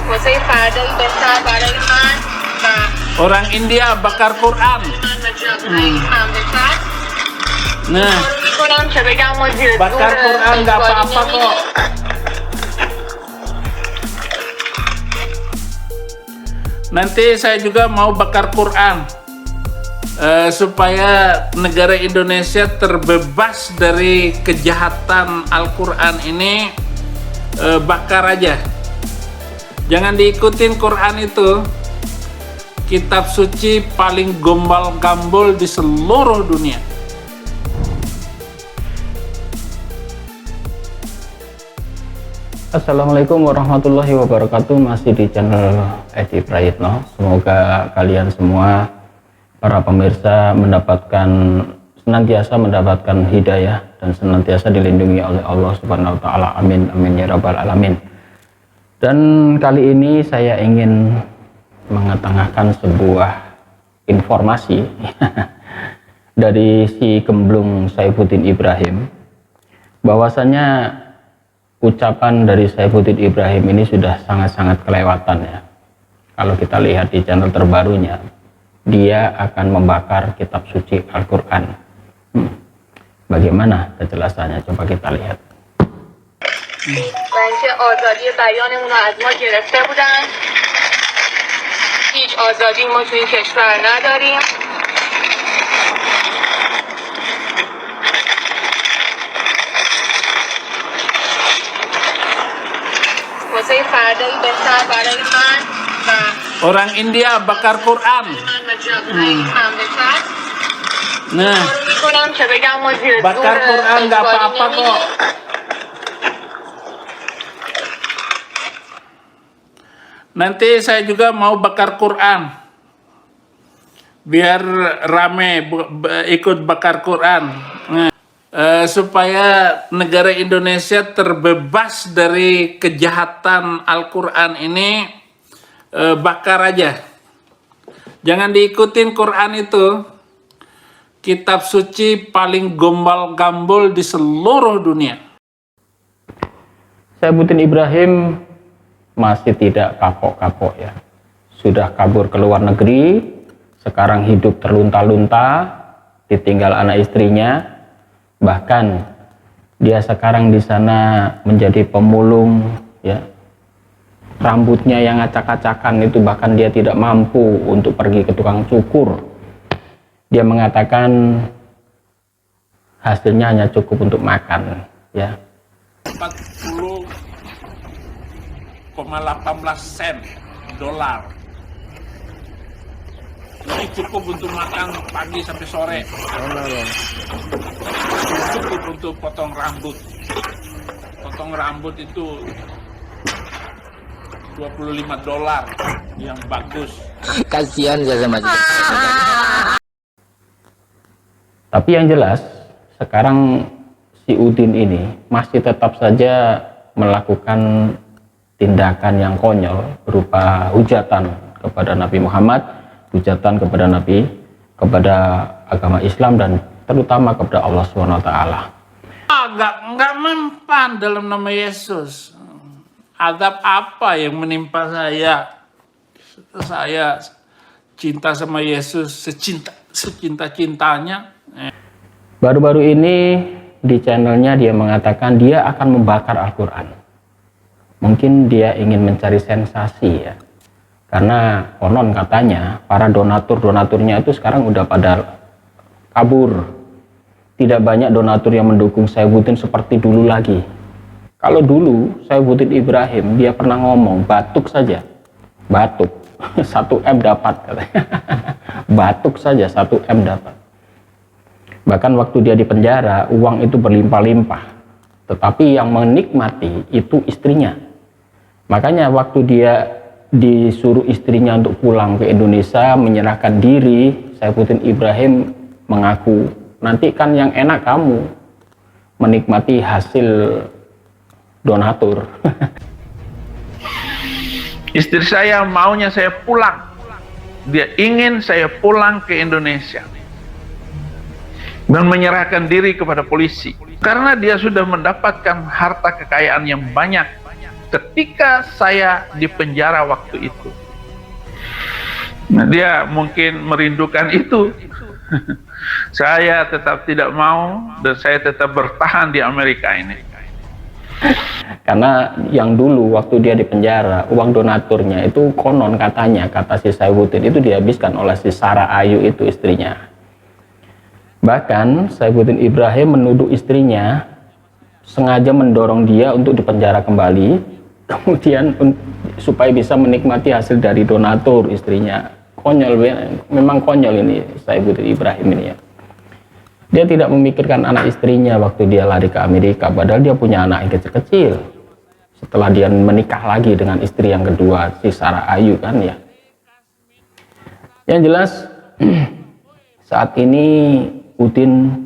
واسه فردایی بهتر برای من و Orang India bakar Quran. من و جامعه مملکت Nah, کارو میکنم که بگم ما زیر bakar Quran nggak اجباری apa-apa kok. نمیریم. Nanti saya juga mau bakar Quran supaya negara Indonesia terbebas dari kejahatan Al-Quran ini. Bakar aja, jangan diikutin Quran itu. Kitab suci paling gombal-gambol di seluruh dunia. Assalamualaikum warahmatullahi wabarakatuh. Masih di channel Edi Prayitno. Semoga kalian semua para pemirsa senantiasa mendapatkan hidayah dan senantiasa dilindungi oleh Allah Subhanahu wa taala. Amin amin ya rabbal alamin. Dan kali ini saya ingin mengetengahkan sebuah informasi dari si gemblung Saifuddin Ibrahim, bahwasanya ucapan dari Saifuddin Ibrahim ini sudah sangat-sangat kelewatan ya. Kalau kita lihat di channel terbarunya, dia akan membakar kitab suci Al-Quran. Bagaimana kejelasannya? Coba kita lihat. و اینکه آزادی بیانمون رو از ما گرفته بودن، هیچ آزادی ما تو این کشور نداریم. واسه فردایی بهتر برای من و Orang India bakar Quran. من و جامعه مملکت Nah, کارو میکنم که بگم ما زیر bakar Quran nggak apa-apa kok. Nanti saya juga mau bakar Quran biar rame ikut bakar Quran. Nah, supaya negara Indonesia terbebas dari kejahatan Al-Quran ini. Bakar aja, jangan diikutin Quran itu. Kitab suci paling gombal-gambol di seluruh dunia. Saifuddin Ibrahim masih tidak kapok-kapok ya. Sudah kabur ke luar negeri, sekarang hidup terlunta-lunta, ditinggal anak istrinya. Bahkan dia sekarang di sana menjadi pemulung ya. Rambutnya yang acak-acakan itu, bahkan dia tidak mampu untuk pergi ke tukang cukur. Dia mengatakan hasilnya hanya cukup untuk makan ya. 40,18 sen dolar. Ini cukup untuk makan pagi sampai sore. Cukup untuk potong rambut. Potong rambut itu $25 yang bagus. Kasihan saya sama dia. Tapi yang jelas sekarang si Udin ini masih tetap saja melakukan tindakan yang konyol berupa hujatan kepada Nabi Muhammad, hujatan kepada Nabi, kepada agama Islam, dan terutama kepada Allah SWT. Nggak mempan dalam nama Yesus. Azab apa yang menimpa saya? Saya cinta sama Yesus secinta-cintanya. Baru-baru ini di channelnya dia mengatakan dia akan membakar Al-Quran. Mungkin dia ingin mencari sensasi ya. Karena konon katanya para donaturnya itu sekarang udah pada kabur. Tidak banyak donatur yang mendukung Saifuddin seperti dulu lagi. Kalau dulu Saifuddin Ibrahim dia pernah ngomong batuk saja, batuk 1 M dapat katanya. Batuk saja 1 M dapat. Bahkan waktu dia di penjara uang itu berlimpah-limpah, tetapi yang menikmati itu istrinya. Makanya waktu dia disuruh istrinya untuk pulang ke Indonesia menyerahkan diri, Saifuddin Ibrahim mengaku, nanti kan yang enak kamu menikmati hasil donatur. Istri saya maunya saya pulang. Dia ingin saya pulang ke Indonesia dan menyerahkan diri kepada polisi karena dia sudah mendapatkan harta kekayaan yang banyak, ketika saya di penjara waktu itu. Nah, dia mungkin merindukan itu. Saya tetap tidak mau dan saya tetap bertahan di Amerika ini. Karena yang dulu waktu dia di penjara, uang donaturnya itu konon katanya, kata si Saifuddin, itu dihabiskan oleh si Sarah Ayu itu istrinya. Bahkan Saifuddin Ibrahim menuduh istrinya sengaja mendorong dia untuk dipenjara kembali, kemudian supaya bisa menikmati hasil dari donatur istrinya. Konyol, memang konyol ini Saifuddin Ibrahim ini ya. Dia tidak memikirkan anak istrinya waktu dia lari ke Amerika, padahal dia punya anak yang kecil-kecil. Setelah dia menikah lagi dengan istri yang kedua, si Sarah Ayu kan ya. Yang jelas saat ini Udin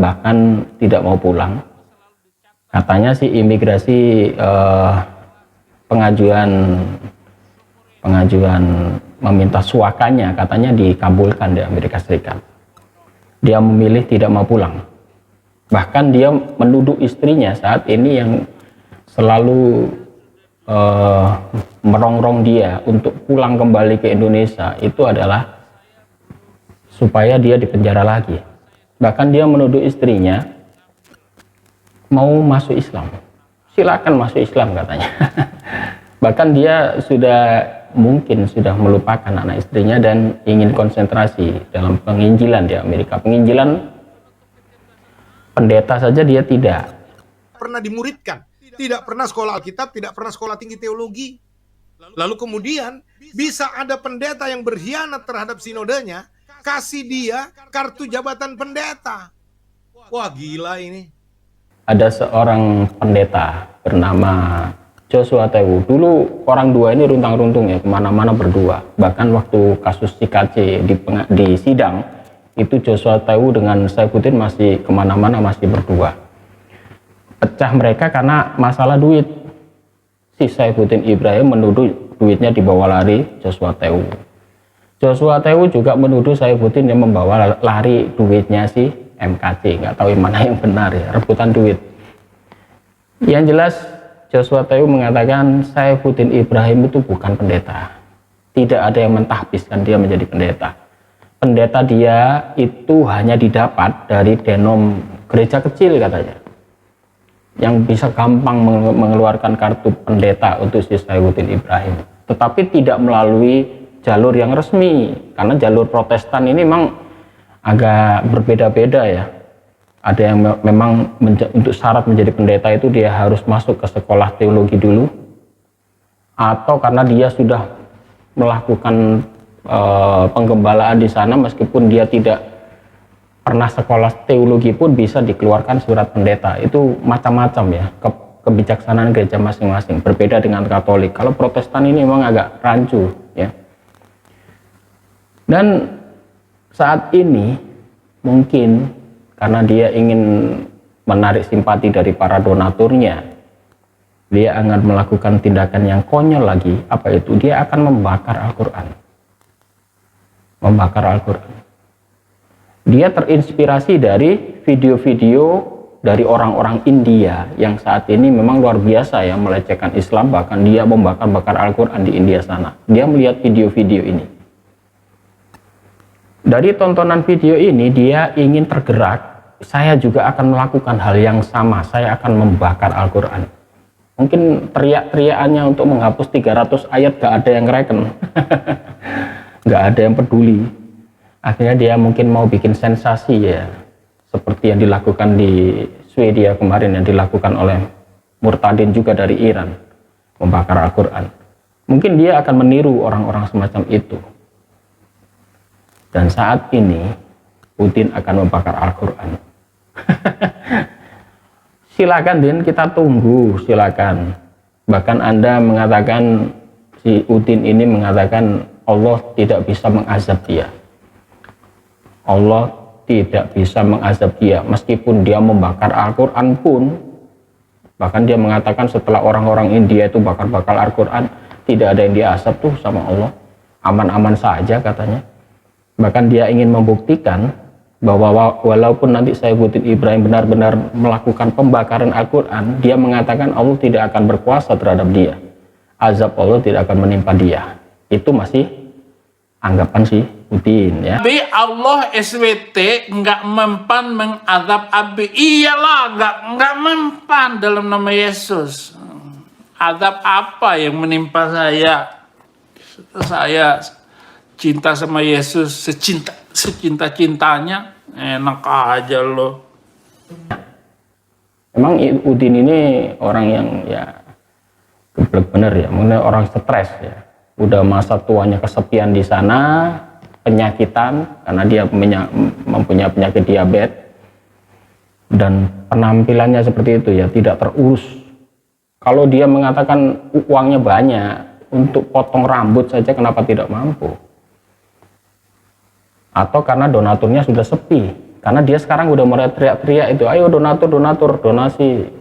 bahkan tidak mau pulang. Katanya sih imigrasi pengajuan meminta suakanya katanya dikabulkan di Amerika Serikat. Dia memilih tidak mau pulang. Bahkan dia menuduh istrinya saat ini yang selalu merongrong dia untuk pulang kembali ke Indonesia itu adalah supaya dia dipenjara lagi. Bahkan dia menuduh istrinya mau masuk Islam. Silakan masuk Islam katanya. Bahkan dia mungkin sudah melupakan anak istrinya dan ingin konsentrasi dalam penginjilan di Amerika. Penginjilan pendeta saja dia tidak pernah dimuridkan, tidak pernah sekolah Alkitab, tidak pernah sekolah tinggi teologi. Lalu kemudian bisa ada pendeta yang berkhianat terhadap sinodenya, kasih dia kartu jabatan pendeta. Wah, gila ini. Ada seorang pendeta bernama Joshua Tewu. Dulu orang dua ini runtang-runtung ya, kemana-mana berdua. Bahkan waktu kasus CKC di sidang, itu Joshua Tewu dengan Saifuddin masih kemana-mana, masih berdua. Pecah mereka karena masalah duit. Si Saifuddin Ibrahim menuduh duitnya dibawa lari Joshua Tewu. Joshua Tewu juga menuduh Saifuddin yang membawa lari duitnya si MKC. Nggak tahu yang mana yang benar ya, rebutan duit. Yang jelas Joshua Tewu mengatakan Saifuddin Ibrahim itu bukan pendeta. Tidak ada yang mentahbiskan dia menjadi pendeta. Pendeta dia itu hanya didapat dari denom gereja kecil katanya. Yang bisa gampang mengeluarkan kartu pendeta untuk si Saifuddin Ibrahim. Tetapi tidak melalui jalur yang resmi. Karena jalur Protestan ini memang agak berbeda-beda ya. Ada yang memang untuk syarat menjadi pendeta itu dia harus masuk ke sekolah teologi dulu, atau karena dia sudah melakukan penggembalaan di sana meskipun dia tidak pernah sekolah teologi pun bisa dikeluarkan surat pendeta. Itu macam-macam ya, kebijaksanaan gereja masing-masing, berbeda dengan Katolik. Kalau Protestan ini memang agak rancu ya. Dan saat ini mungkin karena dia ingin menarik simpati dari para donaturnya, dia akan melakukan tindakan yang konyol lagi. Apa itu? Dia akan membakar Al-Quran. Membakar Al-Quran. Dia terinspirasi dari video-video dari orang-orang India yang saat ini memang luar biasa ya, melecehkan Islam, bahkan dia membakar-bakar Al-Quran di India sana. Dia melihat video-video ini. Dari tontonan video ini dia ingin tergerak, saya juga akan melakukan hal yang sama, saya akan membakar Al-Quran. Mungkin teriak-teriakannya untuk menghapus 300 ayat gak ada yang reken. Gak ada yang peduli. Akhirnya dia mungkin mau bikin sensasi ya, seperti yang dilakukan di Swedia kemarin, yang dilakukan oleh Murtadin juga dari Iran, membakar Al-Quran. Mungkin dia akan meniru orang-orang semacam itu. Dan saat ini Udin akan membakar Al-Quran. Silakan Din, kita tunggu, silakan. Bahkan Anda mengatakan, si Udin ini mengatakan Allah tidak bisa mengazab dia. Allah tidak bisa mengazab dia meskipun dia membakar Al-Quran pun. Bahkan dia mengatakan setelah orang-orang India itu bakar-bakar Al-Quran, tidak ada yang diazab tuh sama Allah, aman-aman saja katanya. Bahkan dia ingin membuktikan bahwa walaupun nanti Saifuddin Ibrahim benar-benar melakukan pembakaran Al-Quran, dia mengatakan Allah tidak akan berkuasa terhadap dia, azab Allah tidak akan menimpa dia. Itu masih anggapan si Udin ya. Tapi Allah SWT nggak mempan mengadab Abi. Iyalah, nggak mempan dalam nama Yesus. Azab apa yang menimpa saya? Saya cinta sama Yesus secinta-cintanya, enak aja loh. Emang Udin ini orang yang ya geblek bener ya, mengenai orang stres ya. Udah masa tuanya kesepian di sana, penyakitan karena dia mempunyai penyakit diabetes, dan penampilannya seperti itu ya, tidak terurus. Kalau dia mengatakan uangnya banyak untuk potong rambut saja, kenapa tidak mampu? Atau karena donaturnya sudah sepi, karena dia sekarang udah mulai teriak-teriak itu, ayo donatur, donasi.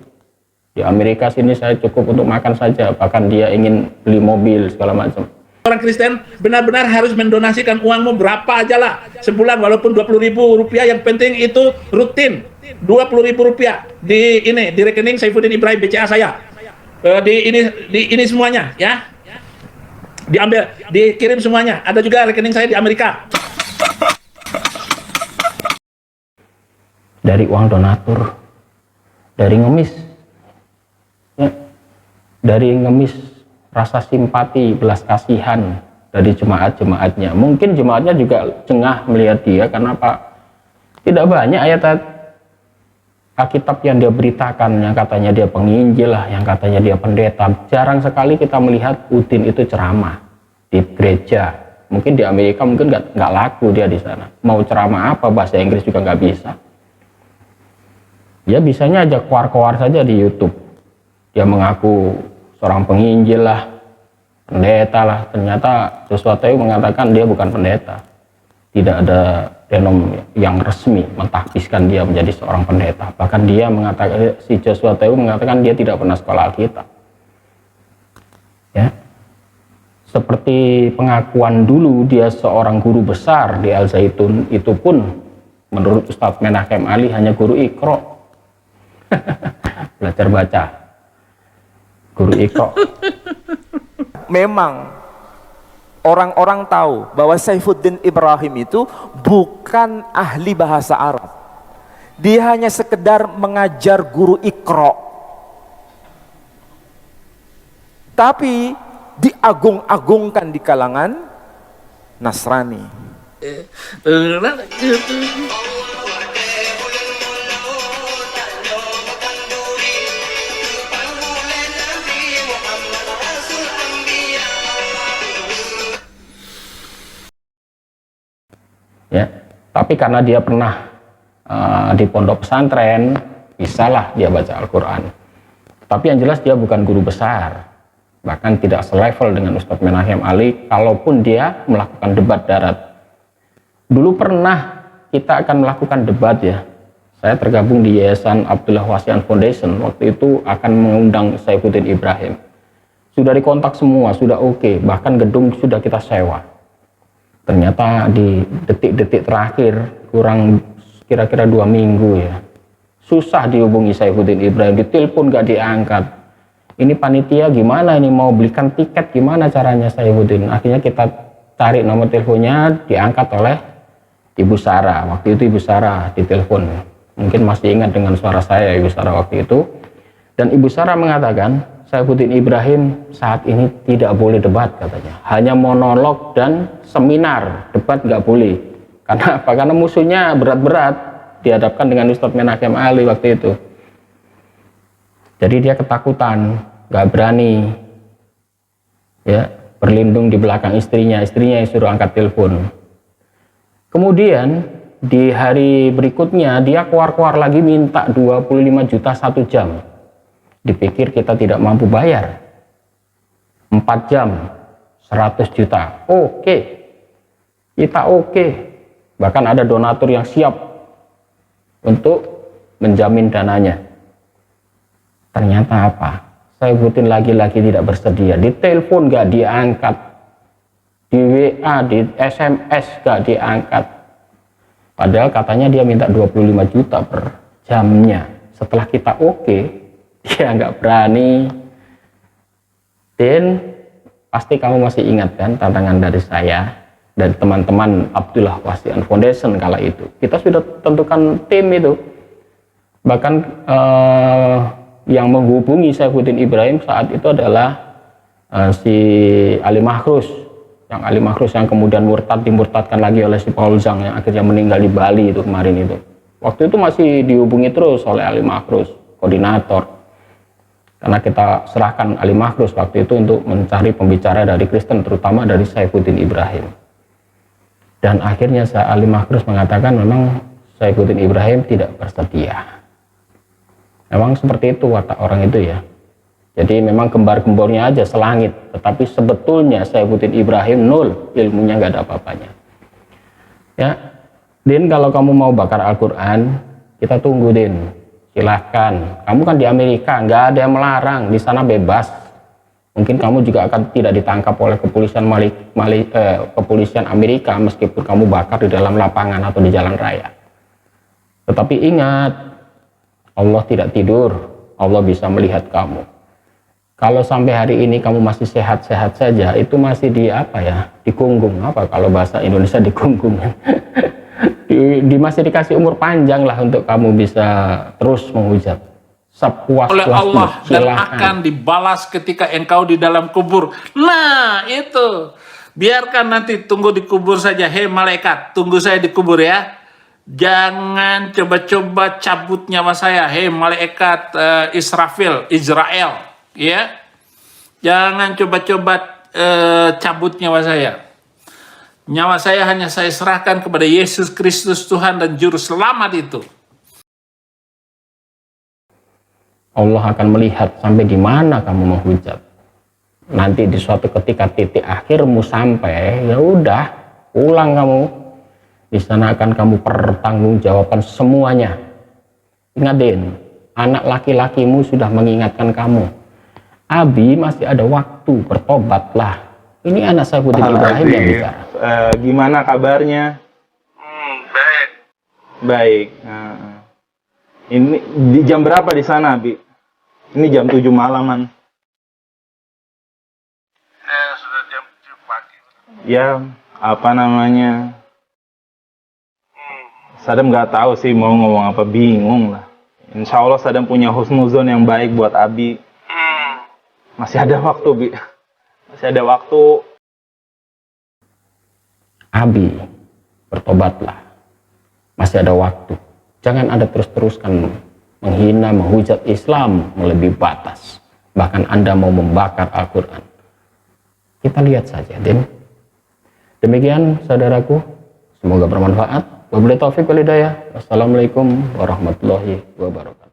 Di Amerika sini saya cukup untuk makan saja, bahkan dia ingin beli mobil segala macam. Orang Kristen benar-benar harus mendonasikan uangmu berapa aja lah sebulan, walaupun 20.000 rupiah, yang penting itu rutin 20.000 rupiah di rekening Saifuddin Ibrahim BCA saya, di ini semuanya ya, diambil, dikirim semuanya. Ada juga rekening saya di Amerika. Dari uang donatur, dari ngemis ya, dari ngemis rasa simpati, belas kasihan dari jemaat-jemaatnya. Mungkin jemaatnya juga jengah melihat dia, karena Pak, tidak banyak ayat Alkitab yang dia beritakan, yang katanya dia penginjil lah, yang katanya dia pendeta. Jarang sekali kita melihat Udin itu ceramah di gereja. Mungkin di Amerika mungkin nggak laku dia di sana. Mau ceramah apa, bahasa Inggris juga nggak bisa. Ya bisanya aja keluar-keluar saja di YouTube. Dia mengaku seorang penginjil lah, pendeta lah. Ternyata sesuatu yang mengatakan dia bukan pendeta. Tidak ada denom yang resmi mentahbiskan dia menjadi seorang pendeta. Bahkan dia mengatakan, si Joshua Tehu mengatakan dia tidak pernah sekolah Alkitab. Ya, seperti pengakuan dulu dia seorang guru besar di Al Zaitun, itu pun menurut Ustadz Menachem Ali hanya guru Iqra. Belajar baca, guru Iqra. Memang orang-orang tahu bahwa Saifuddin Ibrahim itu bukan ahli bahasa Arab. Dia hanya sekedar mengajar guru Iqra. Tapi diagung-agungkan di kalangan Nasrani. Ya, tapi karena dia pernah di pondok pesantren, bisalah dia baca Al-Quran. Tapi yang jelas dia bukan guru besar, bahkan tidak selevel dengan Ustadz Menachem Ali, kalaupun dia melakukan debat darat. Dulu pernah kita akan melakukan debat ya, saya tergabung di Yayasan Abdullah Wasian Foundation, waktu itu akan mengundang Saifuddin Ibrahim. Sudah dikontak semua, sudah oke, bahkan gedung sudah kita sewa. Ternyata di detik-detik terakhir, kurang kira-kira 2 minggu ya, susah dihubungi Saifuddin Ibrahim, ditelepon gak diangkat. Ini panitia gimana ini, mau belikan tiket gimana caranya Saifuddin? Akhirnya kita cari nomor teleponnya, diangkat oleh Ibu Sarah. Waktu itu Ibu Sarah ditelepon, mungkin masih ingat dengan suara saya Ibu Sarah waktu itu. Dan Ibu Sarah mengatakan Saifuddin Ibrahim saat ini tidak boleh debat katanya, hanya monolog dan seminar, debat nggak boleh. Karena apa? Karena musuhnya berat-berat dihadapkan dengan Ustadz Menachem Ali waktu itu. Jadi dia ketakutan, nggak berani ya berlindung di belakang istrinya yang suruh angkat telepon. Kemudian di hari berikutnya dia keluar-keluar lagi minta 25 juta 1 jam. Dipikir kita tidak mampu bayar. 4 jam 100 juta. Oke. Kita oke. Bahkan ada donatur yang siap untuk menjamin dananya. Ternyata apa? Saifuddin lagi-lagi tidak bersedia. Di telepon gak diangkat, di WA, di SMS gak diangkat. Padahal katanya dia minta 25 juta per jamnya. Setelah kita oke, dia nggak berani. Dan pasti kamu masih ingat kan tantangan dari saya, dari teman-teman Abdullah Wasian Foundation kala itu. Kita sudah tentukan tim itu. Bahkan yang menghubungi Saifuddin Ibrahim saat itu adalah si Ali Mahrus. Yang Ali Mahrus yang kemudian dimurtadkan lagi oleh si Paul Zhang yang akhirnya meninggal di Bali itu kemarin itu. Waktu itu masih dihubungi terus oleh Ali Mahrus, koordinator. Karena kita serahkan Ali Mahrus waktu itu untuk mencari pembicara dari Kristen, terutama dari Saifuddin Ibrahim. Dan akhirnya Ali Mahrus mengatakan memang Saifuddin Ibrahim tidak bersedia. Memang seperti itu watak orang itu ya. Jadi memang gembar-gembornya aja selangit, tetapi sebetulnya Saifuddin Ibrahim nol, ilmunya nggak ada apa-apanya. Ya, Din, kalau kamu mau bakar Al-Quran, kita tunggu, Din. Silahkan. Kamu kan di Amerika, nggak ada yang melarang, di sana bebas. Mungkin kamu juga akan tidak ditangkap oleh kepolisian Amerika meskipun kamu bakar di dalam lapangan atau di jalan raya. Tetapi ingat, Allah tidak tidur, Allah bisa melihat kamu. Kalau sampai hari ini kamu masih sehat-sehat saja, itu masih dikunggung apa kalau bahasa Indonesia dikunggung. Masih dikasih umur panjang lah untuk kamu bisa terus menghujat sepuas-puasnya oleh Allah dan silahkan. akan dibalas ketika engkau di dalam kubur. Nah itu, biarkan nanti tunggu di kubur saja. Hei malaikat, tunggu saya di kubur ya. Jangan coba-coba cabut nyawa saya. Hei malaikat Israel, ya, jangan coba-coba cabut nyawa saya. Nyawa saya hanya saya serahkan kepada Yesus Kristus Tuhan dan Juru Selamat itu. Allah akan melihat sampai di mana kamu menghujat. Nanti di suatu ketika titik akhirmu sampai, ya udah, pulang kamu. Di sana akan kamu pertanggungjawaban semuanya. Ingat, Din, anak laki-lakimu sudah mengingatkan kamu. Abi masih ada waktu, bertobatlah. Ini anak Saifuddin Ibrahim yang bicara. Gimana kabarnya? Baik. Baik. Ini di jam berapa di sana, Abi? Ini jam 7 malaman. Sudah jam 7 pagi. Ya, apa namanya? Sadam nggak tahu sih mau ngomong apa, bingung lah. Insya Allah Sadam punya husnuzon yang baik buat Abi. Masih ada waktu, Bi. Masih ada waktu. Abi, bertobatlah. Masih ada waktu. Jangan Anda terus-teruskan menghina, menghujat Islam melebihi batas. Bahkan Anda mau membakar Al-Quran. Kita lihat saja, Din. Demikian, saudaraku. Semoga bermanfaat. Wabillahi taufiq wal hidayah. Wassalamualaikum warahmatullahi wabarakatuh.